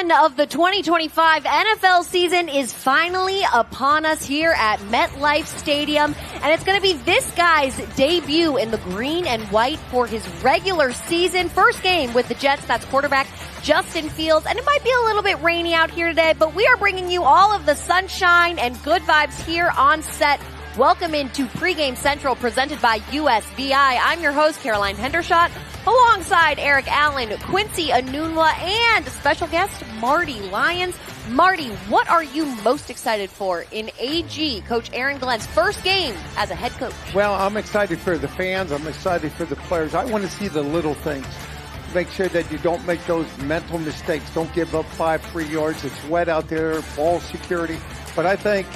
one of the 2025 NFL season is finally upon us here at MetLife Stadium, and it's going to be this guy's debut in the green and white for his regular season. First game with the Jets, that's quarterback Justin Fields, and it might be a little bit rainy out here today, but we are bringing you all of the sunshine and good vibes here on set. Welcome into Pregame Central presented by USVI. I'm your host, Caroline Hendershot, alongside Eric Allen, Quincy Anunwa, and special guest Marty Lyons. Marty, what are you most excited for in AG, Coach Aaron Glenn's first game as a head coach? Well, I'm excited for the fans. I'm excited for the players. I want to see the little things. Make sure that you don't make those mental mistakes. Don't give up 5 free yards. It's wet out there, ball security. But I think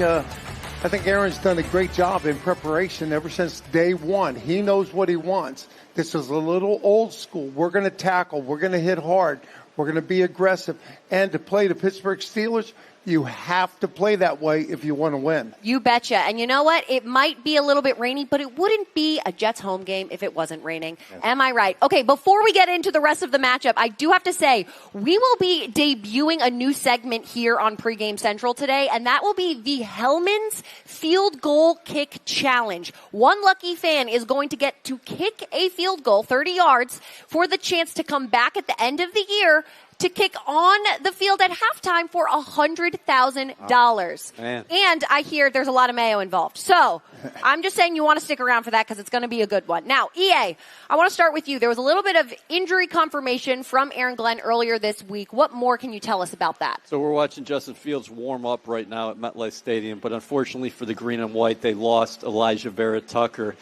Aaron's done a great job in preparation ever since day one. He knows what he wants. This is a little old school. We're going to tackle. We're going to hit hard. We're going to be aggressive. And to play the Pittsburgh Steelers, you have to play that way if you want to win. You betcha. And you know what? It might be a little bit rainy, but it wouldn't be a Jets home game if it wasn't raining. Yeah. Am I right? Okay, before we get into the rest of the matchup, I do have to say, we will be debuting a new segment here on Pregame Central today, and that will be the Hellman's Field Goal Kick Challenge. One lucky fan is going to get to kick a field goal, 30 yards, for the chance to come back at the end of the year to kick on the field at halftime for $100,000. And I hear there's a lot of mayo involved. So I'm just saying you want to stick around for that because it's going to be a good one. Now, EA, I want to start with you. There was a little bit of injury confirmation from Aaron Glenn earlier this week. What more can you tell us about that? So we're watching Justin Fields warm up right now at MetLife Stadium, but unfortunately for the green and white, they lost Elijah Vera Tucker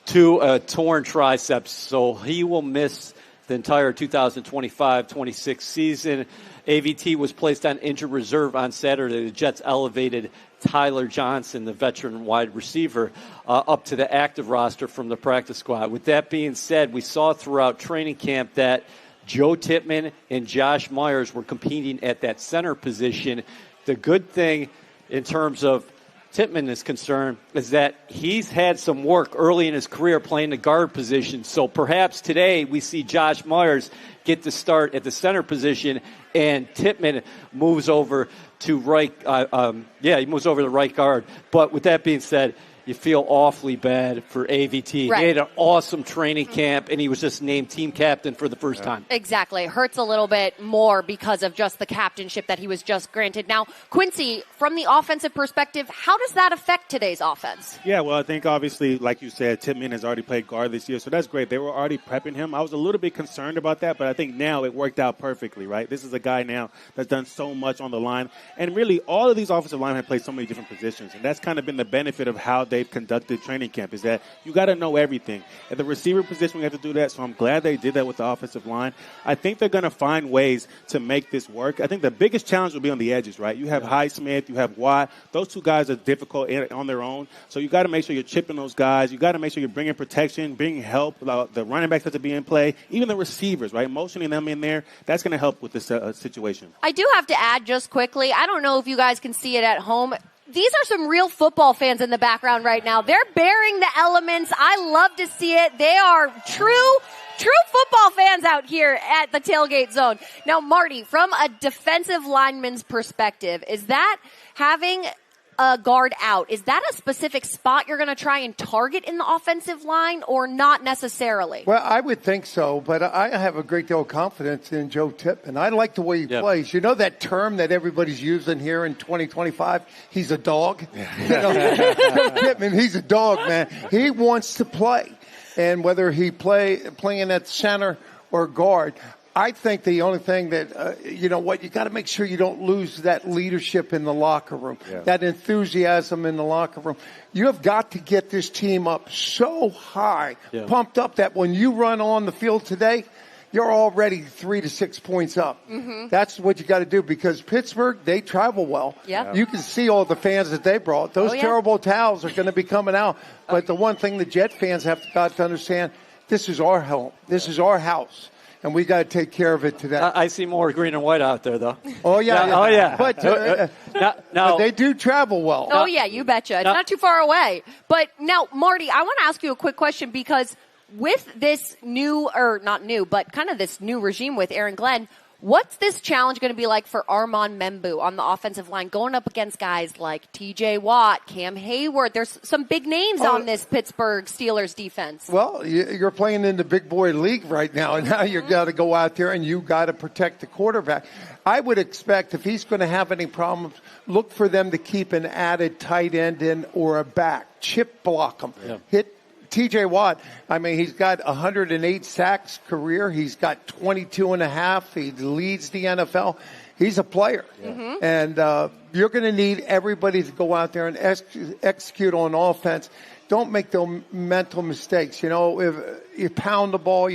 to a torn triceps, so he will miss the entire 2025-26 season. AVT was placed on injured reserve on Saturday. The Jets elevated Tyler Johnson, the veteran wide receiver, up to the active roster from the practice squad. With that being said, we saw throughout training camp that Joe Tippmann and Josh Myers were competing at that center position. The good thing in terms of Tippmann is concerned is that he's had some work early in his career playing the guard position. So perhaps today we see Josh Myers get to start at the center position and Tippmann moves over to right. He moves over to right guard. But with that being said, you feel awfully bad for AVT. Right. He had an awesome training camp, and he was just named team captain for the first time. Exactly. It hurts a little bit more because of just the captainship that he was just granted. Now, Quincy, from the offensive perspective, how does that affect today's offense? Yeah, well, I think obviously, like you said, Tippmann has already played guard this year, so that's great. They were already prepping him. I was a little bit concerned about that, but I think now it worked out perfectly, right? This is a guy now that's done so much on the line. And really, all of these offensive linemen have played so many different positions, and that's kind of been the benefit of how they've conducted training camp, is that you got to know everything. At the receiver position, we have to do that, so I'm glad they did that with the offensive line. I think they're going to find ways to make this work. I think the biggest challenge will be on the edges, right? You have Highsmith, you have Watt. Those two guys are difficult on their own, so you got to make sure you're chipping those guys. You got to make sure you're bringing protection, bringing help. The running backs have to be in play, even the receivers, right? Motioning them in there, that's going to help with this situation. I do have to add just quickly, I don't know if you guys can see it at home. These are some real football fans in the background right now. They're bearing the elements. I love to see it. They are true football fans out here at the tailgate zone. Now, Marty, from a defensive lineman's perspective, is that having a guard out, is that a specific spot you're going to try and target in the offensive line or not necessarily? Well, I would think so, but I have a great deal of confidence in Joe Tippmann. I like the way he plays. You know that term that everybody's using here in 2025? He's a dog. Joe Tippmann, he's a dog, man. He wants to play. And whether he playing at center or guard, I think the only thing that, you got to make sure you don't lose that leadership in the locker room, that enthusiasm in the locker room. You have got to get this team up so high, pumped up that when you run on the field today, you're already 3 to 6 points up. Mm-hmm. That's what you got to do because Pittsburgh, they travel well. Yeah. You can see all the fans that they brought. Those terrible towels are going to be coming out. But the one thing the Jet fans have got to understand, this is our home. This is our house. And we got to take care of it today. I see more green and white out there, though. Oh, yeah. Oh, yeah. But, but they do travel well. Oh, yeah, you betcha. It's not too far away. But now, Marty, I want to ask you a quick question because with this new, or not new, but kind of this new regime with Aaron Glenn, What's this challenge going to be like for Armand Membu on the offensive line, going up against guys like T.J. Watt, Cam Hayward? There's some big names on this Pittsburgh Steelers defense. Well, you're playing in the big boy league right now, and now you've got to go out there and you got to protect the quarterback. I would expect if he's going to have any problems, look for them to keep an added tight end in or a back. Chip block him. Yeah. Hit T.J. Watt, I mean, he's got 108 sacks career. He's got 22 and a half. He leads the NFL. He's a player. Yeah. Mm-hmm. And you're going to need everybody to go out there and execute on offense. Don't make those mental mistakes. You know, if you pound the ball,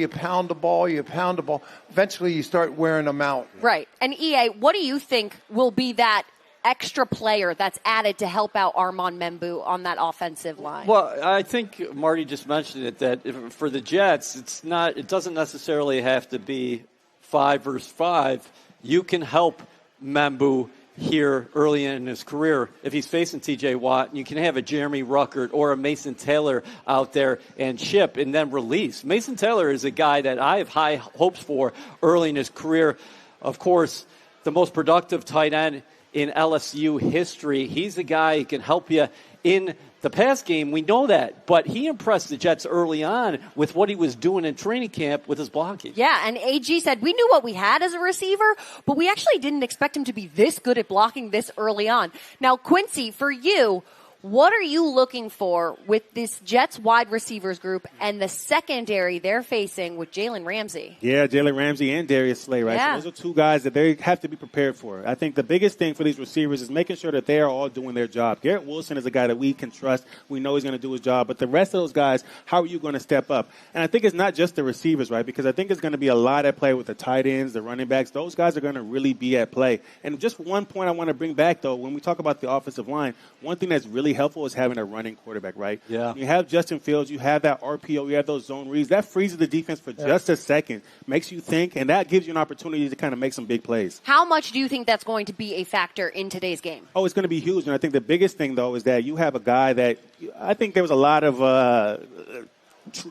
eventually you start wearing them out. Right. And EA, what do you think will be that extra player that's added to help out Armand Membu on that offensive line? Well, I think Marty just mentioned it, that for the Jets, it doesn't necessarily have to be 5 versus 5. You can help Membu here early in his career if he's facing T.J. Watt. You can have a Jeremy Ruckert or a Mason Taylor out there and chip and then release. Mason Taylor is a guy that I have high hopes for early in his career. Of course, the most productive tight end in LSU history. He's a guy who can help you in the pass game. We know that. But he impressed the Jets early on with what he was doing in training camp with his blocking. Yeah, and AG said, we knew what we had as a receiver, but we actually didn't expect him to be this good at blocking this early on. Now, Quincy, for you, what are you looking for with this Jets wide receivers group and the secondary they're facing with Jalen Ramsey? Yeah, Jalen Ramsey and Darius Slay, right? Yeah. So those are two guys that they have to be prepared for. I think the biggest thing for these receivers is making sure that they are all doing their job. Garrett Wilson is a guy that we can trust. We know he's going to do his job. But the rest of those guys, how are you going to step up? And I think it's not just the receivers, right? Because I think it's going to be a lot at play with the tight ends, the running backs. Those guys are going to really be at play. And just one point I want to bring back, though, when we talk about the offensive line, one thing that's really helpful is having a running quarterback, right? Yeah. You have Justin Fields, you have that RPO, you have those zone reads. That freezes the defense for just a second, makes you think, and that gives you an opportunity to kind of make some big plays. How much do you think that's going to be a factor in today's game? Oh, it's going to be huge. And I think the biggest thing, though, is that you have a guy that I think there was a lot of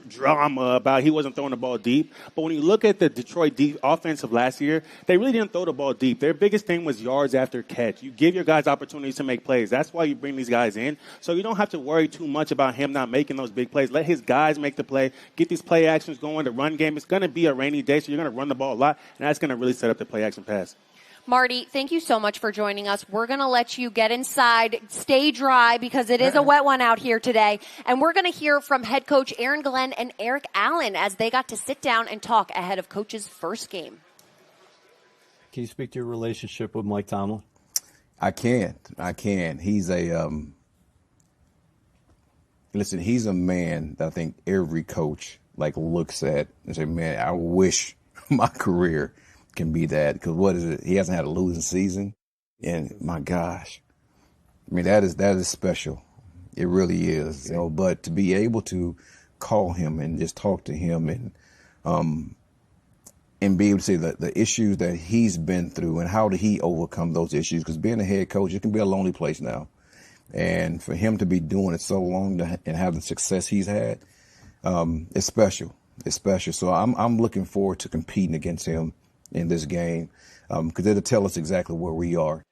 drama about he wasn't throwing the ball deep. But when you look at the Detroit offensive last year, they really didn't throw the ball deep. Their biggest thing was yards after catch. You give your guys opportunities to make plays. That's why you bring these guys in. So you don't have to worry too much about him not making those big plays. Let his guys make the play. Get these play actions going. The run game, it's going to be a rainy day, so you're going to run the ball a lot, and that's going to really set up the play action pass. Marty, thank you so much for joining us. We're going to let you get inside, stay dry, because it is a wet one out here today. And we're going to hear from head coach Aaron Glenn and Eric Allen as they got to sit down and talk ahead of coach's first game. Can you speak to your relationship with Mike Tomlin? I can. He's he's a man that I think every coach looks at and say, man, I wish my career can be that, because what is it? He hasn't had a losing season, and my gosh, I mean that is special. It really is, you know. But to be able to call him and just talk to him and be able to say the issues that he's been through and how did he overcome those issues, because being a head coach, it can be a lonely place now, and for him to be doing it so long and have the success he's had, it's special. It's special. So I'm looking forward to competing against him in this game, because it'll tell us exactly where we are.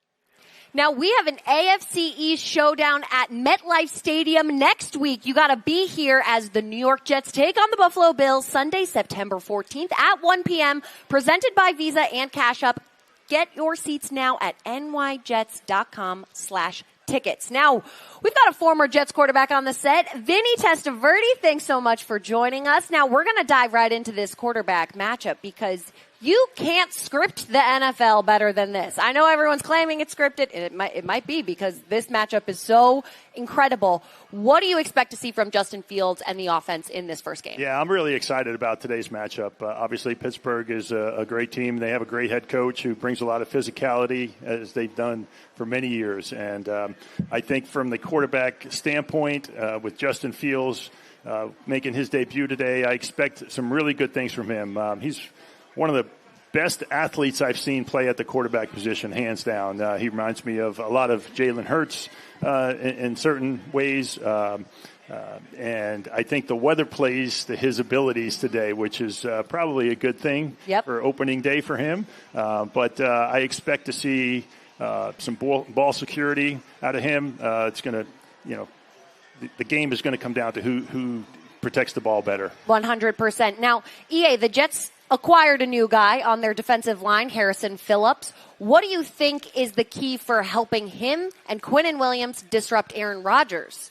Now, we have an AFC East showdown at MetLife Stadium next week. You got to be here as the New York Jets take on the Buffalo Bills Sunday, September 14th at 1 p.m., presented by Visa and Cash App. Get your seats now at nyjets.com/tickets. Now, we've got a former Jets quarterback on the set, Vinny Testaverde. Thanks so much for joining us. Now, we're going to dive right into this quarterback matchup, because you can't script the NFL better than this. I know everyone's claiming it's scripted, and it might be, because this matchup is so incredible. What do you expect to see from Justin Fields and the offense in this first game? Yeah, I'm really excited about today's matchup. Obviously, Pittsburgh is a great team. They have a great head coach who brings a lot of physicality, as they've done for many years. And I think from the quarterback standpoint, with Justin Fields making his debut today, I expect some really good things from him. He's one of the best athletes I've seen play at the quarterback position, hands down. He reminds me of a lot of Jalen Hurts in certain ways. And I think the weather plays to his abilities today, which is probably a good thing for opening day for him. But I expect to see some ball security out of him. It's going to, the game is going to come down to who protects the ball better. 100%. Now, EA, the Jets acquired a new guy on their defensive line, Harrison Phillips. What do you think is the key for helping him and Quinnen Williams disrupt Aaron Rodgers?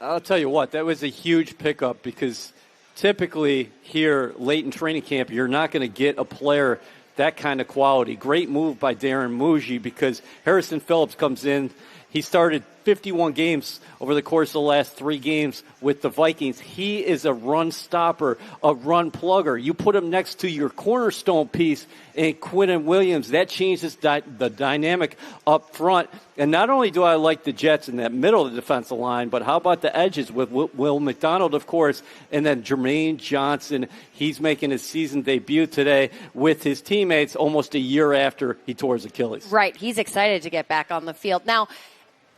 I'll tell you what, that was a huge pickup because typically here late in training camp, you're not going to get a player that kind of quality. Great move by Darren Muji because Harrison Phillips comes in. He started 51 games over the course of the last 3 games with the Vikings. He is a run stopper, a run plugger. You put him next to your cornerstone piece in Quinnen Williams. That changes the dynamic up front. And not only do I like the Jets in that middle of the defensive line, but how about the edges with Will McDonald, of course, and then Jermaine Johnson. He's making his season debut today with his teammates almost a year after he tore his Achilles. Right. He's excited to get back on the field. Now,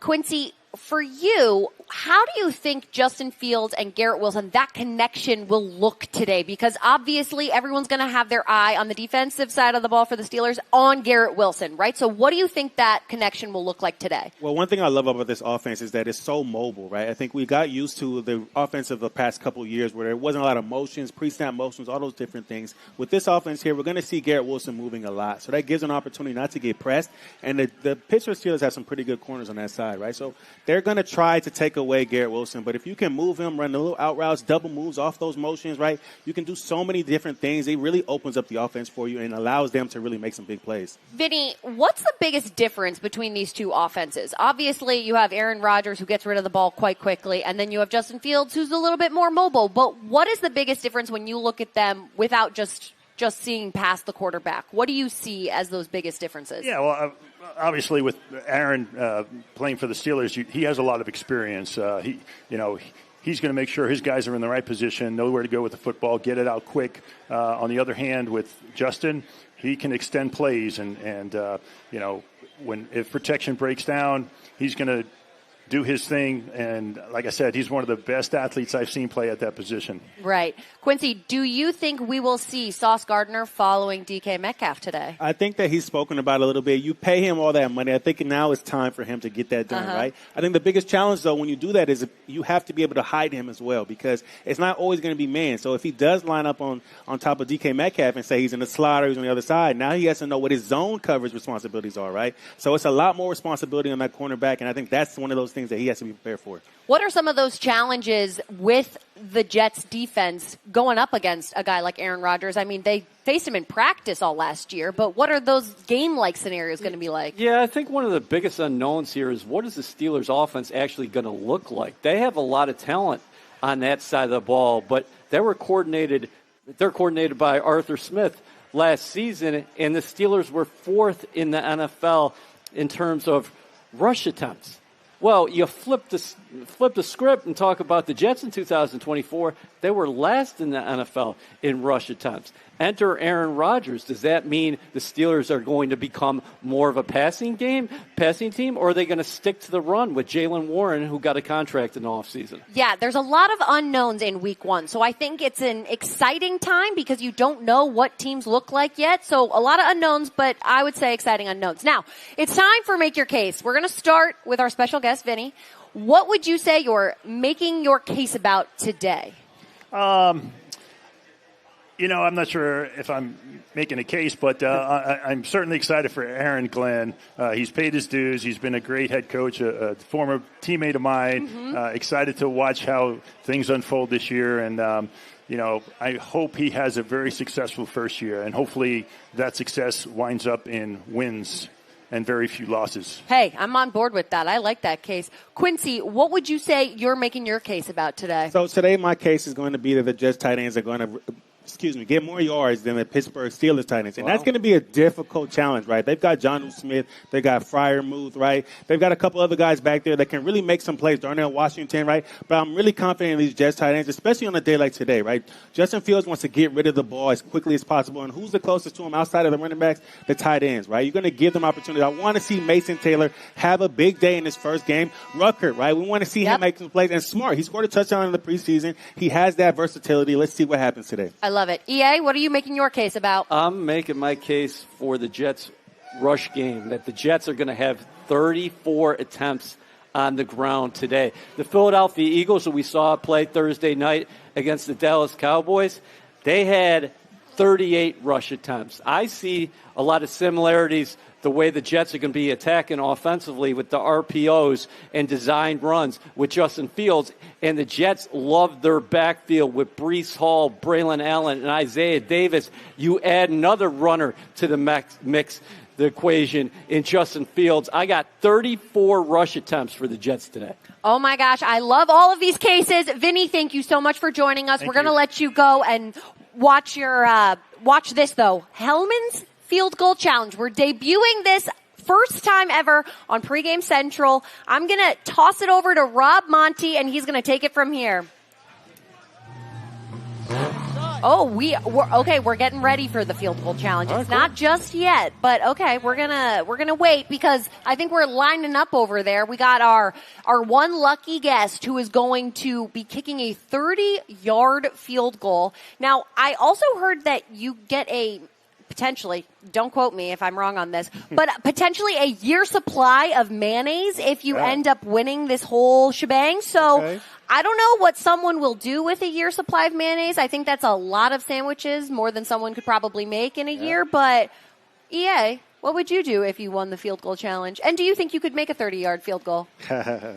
Quincy, for you, how do you think Justin Fields and Garrett Wilson, that connection will look today? Because obviously everyone's going to have their eye on the defensive side of the ball for the Steelers on Garrett Wilson, right? So what do you think that connection will look like today? Well, one thing I love about this offense is that it's so mobile, right? I think we got used to the offense of the past couple of years where there wasn't a lot of motions, pre-snap motions, all those different things. With this offense here, we're going to see Garrett Wilson moving a lot. So that gives an opportunity not to get pressed. And the Pittsburgh Steelers have some pretty good corners on that side, right? So they're going to try to take away Garrett Wilson, but if you can move him, run the little out routes, double moves off those motions, right, you can do so many different things. It really opens up the offense for you and allows them to really make some big plays. Vinny, what's the biggest difference between these two offenses? Obviously, you have Aaron Rodgers, who gets rid of the ball quite quickly, and then you have Justin Fields, who's a little bit more mobile. But what is the biggest difference when you look at them without just seeing past the quarterback? What do you see as those biggest differences? Yeah, well, obviously with Aaron playing for the Steelers, he has a lot of experience. He's going to make sure his guys are in the right position, know where to go with the football, get it out quick. On the other hand, with Justin, he can extend plays, and if protection breaks down, he's going to do his thing. And like I said, he's one of the best athletes I've seen play at that position. Right. Quincy, do you think we will see Sauce Gardner following DK Metcalf today? I think that he's spoken about it a little bit. You pay him all that money. I think now it's time for him to get that done, right? I think the biggest challenge, though, when you do that is you have to be able to hide him as well because it's not always going to be man. So if he does line up on top of DK Metcalf and say he's in the slot or he's on the other side, now he has to know what his zone coverage responsibilities are, right? So it's a lot more responsibility on that cornerback, and I think that's one of those things that he has to be prepared for. What are some of those challenges with the Jets defense going up against a guy like Aaron Rodgers? I mean, they faced him in practice all last year, but what are those game-like scenarios going to be like? Yeah, I think one of the biggest unknowns here is what is the Steelers' offense actually going to look like? They have a lot of talent on that side of the ball, but they're coordinated by Arthur Smith last season, and the Steelers were 4th in the NFL in terms of rush attempts. Well, you flip the script and talk about the Jets in 2024. They were last in the NFL in rush attempts. Enter Aaron Rodgers. Does that mean the Steelers are going to become more of a passing team, or are they going to stick to the run with Jaylen Warren, who got a contract in the offseason? Yeah, there's a lot of unknowns in week 1. So I think it's an exciting time because you don't know what teams look like yet. So a lot of unknowns, but I would say exciting unknowns. Now, it's time for Make Your Case. We're going to start with our special guest, Vinny. What would you say you're making your case about today? I'm not sure if I'm making a case, but I'm certainly excited for Aaron Glenn. He's paid his dues. He's been a great head coach, a former teammate of mine. Excited to watch how things unfold this year. And, I hope he has a very successful first year. And hopefully that success winds up in wins and very few losses. Hey, I'm on board with that. I like that case. Quincy, what would you say you're making your case about today? So today my case is going to be that the Jets tight ends are going to get more yards than the Pittsburgh Steelers tight ends. And that's going to be a difficult challenge, right? They've got Jonnu Smith. They've got Freiermuth, right? They've got a couple other guys back there that can really make some plays. Darnell Washington, right? But I'm really confident in these Jets tight ends, especially on a day like today, right? Justin Fields wants to get rid of the ball as quickly as possible. And who's the closest to him outside of the running backs? The tight ends, right? You're going to give them opportunity. I want to see Mason Taylor have a big day in his first game. Rucker, right? We want to see him make some plays. And Smart, he scored a touchdown in the preseason. He has that versatility. Let's see what happens today. I love it. EA, what are you making your case about? I'm making my case for the Jets rush game, that the Jets are going to have 34 attempts on the ground today. The Philadelphia Eagles, who we saw play Thursday night against the Dallas Cowboys, they had 38 rush attempts. I see a lot of similarities the way the Jets are going to be attacking offensively with the RPOs and designed runs with Justin Fields. And the Jets love their backfield with Breece Hall, Braylon Allen, and Isaiah Davis. You add another runner to the mix, the equation in Justin Fields. I got 34 rush attempts for the Jets today. Oh, my gosh. I love all of these cases. Vinny, thank you so much for joining us. We're going to let you go and watch this, though. Hellman's Field Goal Challenge. We're debuting this first time ever on Pregame Central. I'm going to toss it over to Rob Monty, and he's going to take it from here. Oh, we're getting ready for the Field Goal Challenge. It's not just yet, but okay, we're gonna wait because I think we're lining up over there. We got our one lucky guest who is going to be kicking a 30-yard field goal. Now, I also heard that you get a potentially, don't quote me if I'm wrong on this, but potentially a year supply of mayonnaise if you end up winning this whole shebang. So I don't know what someone will do with a year supply of mayonnaise. I think that's a lot of sandwiches, more than someone could probably make in a year. But EA, what would you do if you won the field goal challenge? And do you think you could make a 30-yard field goal?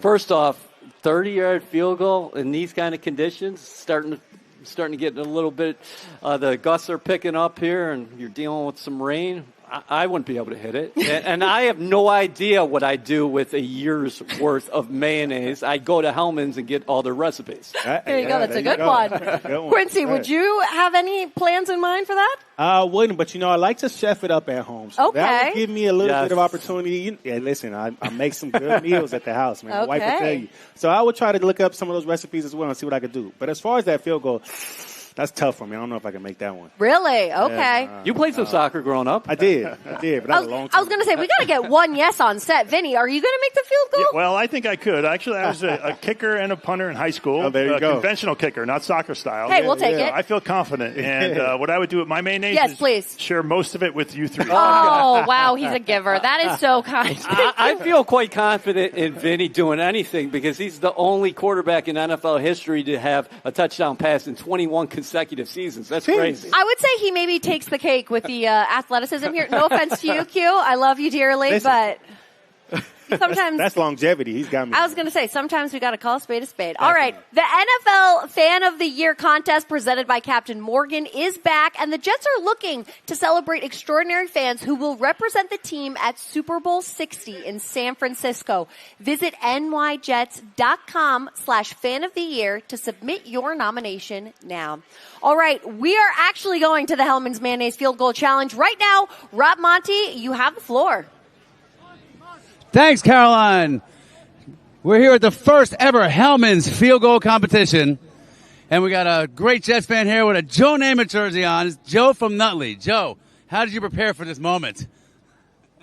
First off, 30-yard field goal in these kind of conditions, starting to get a little bit, the gusts are picking up here and you're dealing with some rain. I wouldn't be able to hit it. And I have no idea what I do with a year's worth of mayonnaise. I go to Hellman's and get all their recipes. There you go. That's a good one. Quincy, would you have any plans in mind for that? I wouldn't, but, I like to chef it up at home. So that would give me a little bit of opportunity. Listen, I make some good meals at the house, man. My wife will tell you. So I would try to look up some of those recipes as well and see what I could do. But as far as that field goal, that's tough for me. I don't know if I can make that one. Really? Okay. You played some soccer growing up. I did, but that was a long time. I was going to say, we got to get one yes on set. Vinny, are you going to make the field goal? Yeah, well, I think I could. Actually, I was a kicker and a punter in high school. Oh, there you go. Conventional kicker, not soccer style. Hey, we'll take it. I feel confident. And what I would do with my mayonnaise is please. Share most of it with you three. Oh, wow, he's a giver. That is so kind. I feel quite confident in Vinny doing anything because he's the only quarterback in NFL history to have a touchdown pass in 21 consecutive seasons. That's crazy. I would say he maybe takes the cake with the athleticism here. No offense to you, Q. I love you dearly, but sometimes that's longevity. He's got me. I was going to say, sometimes we got to call a spade a spade. All right. The NFL Fan of the Year contest presented by Captain Morgan is back, and the Jets are looking to celebrate extraordinary fans who will represent the team at Super Bowl 60 in San Francisco. Visit nyjets.com/fan of the year to submit your nomination now. All right. We are actually going to the Hellman's Mayonnaise Field Goal Challenge right now. Rob Monty, you have the floor. Thanks, Caroline. We're here at the first ever Hellman's Field Goal Competition. And we got a great Jets fan here with a Joe Namath jersey on. It's Joe from Nutley. Joe, how did you prepare for this moment?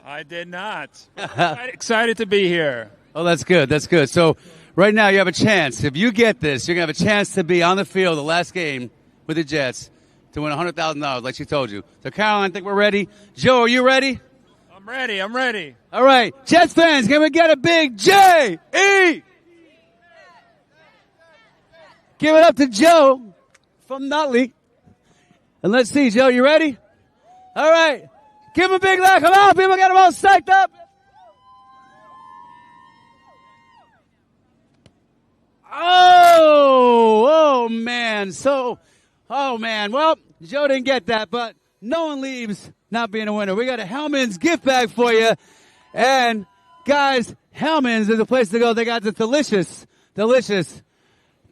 I did not. Excited to be here. Oh, that's good. That's good. So right now you have a chance. If you get this, you're going to have a chance to be on the field the last game with the Jets to win $100,000 like she told you. So, Caroline, I think we're ready. Joe, are you ready? I'm ready. All right. Jets fans, can we get a big J-E? Give it up to Joe from Nutley. And let's see, Joe, you ready? All right. Give him a big laugh. Come on, people, get them all psyched up. Oh, man. Well, Joe didn't get that, but no one leaves not being a winner. We got a Hellman's gift bag for you. And, guys, Hellman's is a place to go. They got the delicious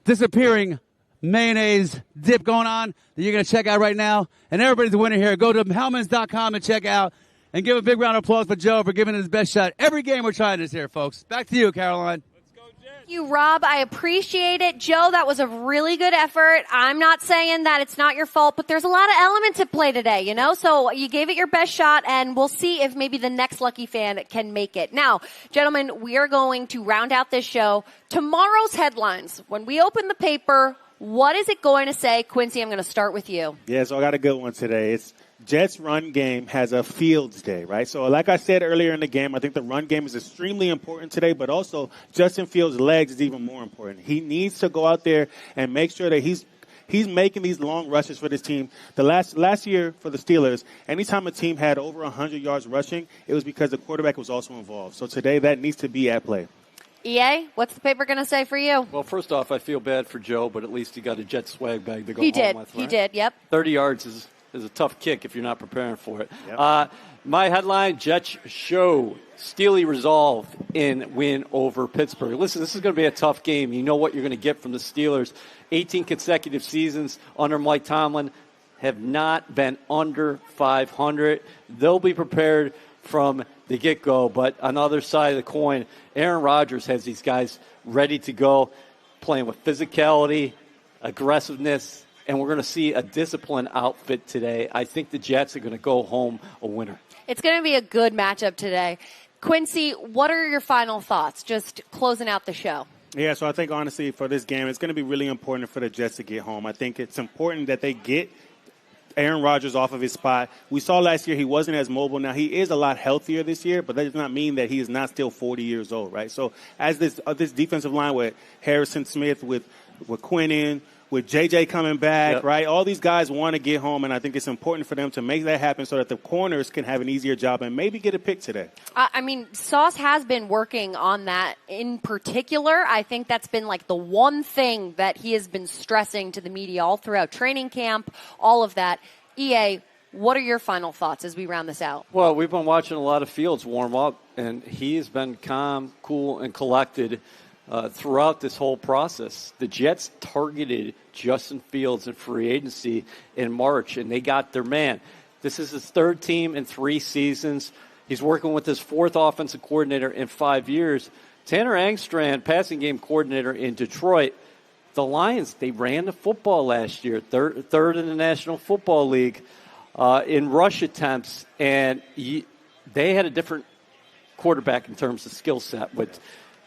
disappearing mayonnaise dip going on that you're going to check out right now. And everybody's a winner here. Go to Hellmans.com and check out. And give a big round of applause for Joe for giving his best shot. Every game we're trying this here, folks. Back to you, Caroline. Thank you, Rob. I appreciate it. Joe, that was a really good effort. I'm not saying that it's not your fault, but there's a lot of elements at play today, you know? So you gave it your best shot, and we'll see if maybe the next lucky fan can make it. Now, gentlemen, we are going to round out this show. Tomorrow's headlines. When we open the paper, what is it going to say? Quincy, I'm going to start with you. Yeah, so I got a good one today. It's Jets run game has a Fields day, right? So like I said earlier in the game, I think the run game is extremely important today, but also Justin Fields' legs is even more important. He needs to go out there and make sure that he's making these long rushes for this team. The last year for the Steelers, anytime a team had over 100 yards rushing, it was because the quarterback was also involved. So today that needs to be at play. EA, what's the paper going to say for you? Well, first off, I feel bad for Joe, but at least he got a Jet swag bag to go He home did. with. He Right? did, yep. 30 yards is a tough kick if you're not preparing for it. Yep. My headline, Jets show steely resolve in win over Pittsburgh. Listen, this is going to be a tough game. You know what you're going to get from the Steelers. 18 consecutive seasons under Mike Tomlin have not been under 500. They'll be prepared from the get-go. But on the other side of the coin, Aaron Rodgers has these guys ready to go, playing with physicality, aggressiveness, and we're going to see a disciplined outfit today. I think the Jets are going to go home a winner. It's going to be a good matchup today. Quincy, what are your final thoughts? Just closing out the show. Yeah, so I think, honestly, for this game, it's going to be really important for the Jets to get home. I think it's important that they get Aaron Rodgers off of his spot. We saw last year he wasn't as mobile. Now, he is a lot healthier this year, but that does not mean that he is not still 40 years old, right? So as this defensive line with Harrison Smith, with Quinnen, with J.J. coming back, Yep. right? All these guys want to get home, and I think it's important for them to make that happen so that the corners can have an easier job and maybe get a pick today. I mean, Sauce has been working on that in particular. I think that's been like the one thing that he has been stressing to the media all throughout training camp, all of that. EA, what are your final thoughts as we round this out? Well, we've been watching a lot of Fields warm up, and he has been calm, cool, and collected throughout this whole process. The Jets targeted Justin Fields in free agency in March, and they got their man. This is his third team in 3 seasons. He's working with his 4th offensive coordinator in 5 years. Tanner Angstrand, passing game coordinator in Detroit. The Lions, they ran the football last year, third in the National Football League in rush attempts, and they had a different quarterback in terms of skill set with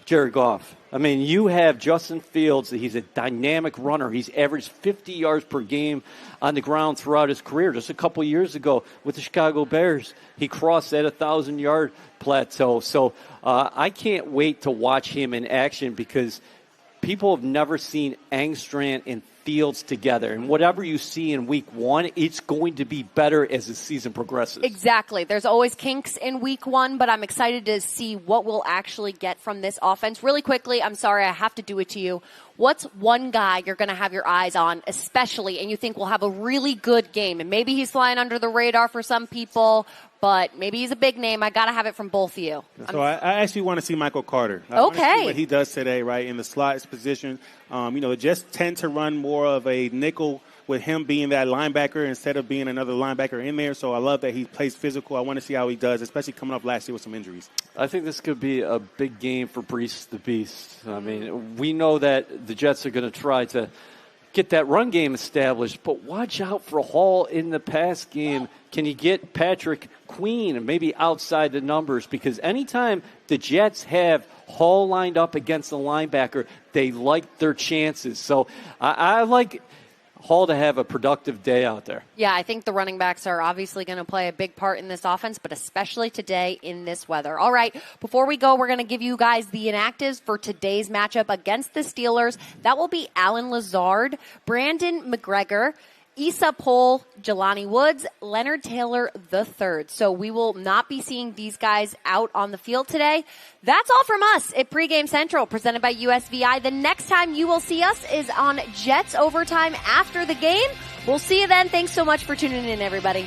Jared Goff. I mean, you have Justin Fields. He's a dynamic runner. He's averaged 50 yards per game on the ground throughout his career. Just a couple years ago with the Chicago Bears, he crossed that 1,000-yard plateau. So I can't wait to watch him in action because people have never seen Angstrand and Fields together. And whatever you see in week 1, it's going to be better as the season progresses. Exactly. There's always kinks in week 1, but I'm excited to see what we'll actually get from this offense. Really quickly, I'm sorry, I have to do it to you. What's one guy you're going to have your eyes on, especially, and you think will have a really good game? And maybe he's flying under the radar for some people, but maybe he's a big name. I got to have it from both of you. So I actually want to see Michael Carter. I want to see what he does today, right, in the slot position. The Jets tend to run more of a nickel with him being that linebacker instead of being another linebacker in there. So I love that he plays physical. I want to see how he does, especially coming up last year with some injuries. I think this could be a big game for Brees the Beast. I mean, we know that the Jets are going to try to get that run game established, but watch out for Hall in the pass game. Can you get Patrick Queen and maybe outside the numbers? Because anytime the Jets have Hall lined up against the linebacker, they like their chances. So I like Hall to have a productive day out there. Yeah, I think the running backs are obviously going to play a big part in this offense, but especially today in this weather. All right, before we go, we're going to give you guys the inactives for today's matchup against the Steelers. That will be Alan Lazard, Brandon McGregor, Issa Pohl, Jelani Woods, Leonard Taylor III. So we will not be seeing these guys out on the field today. That's all from us at Pregame Central, presented by USVI. The next time you will see us is on Jets Overtime after the game. We'll see you then. Thanks so much for tuning in, everybody.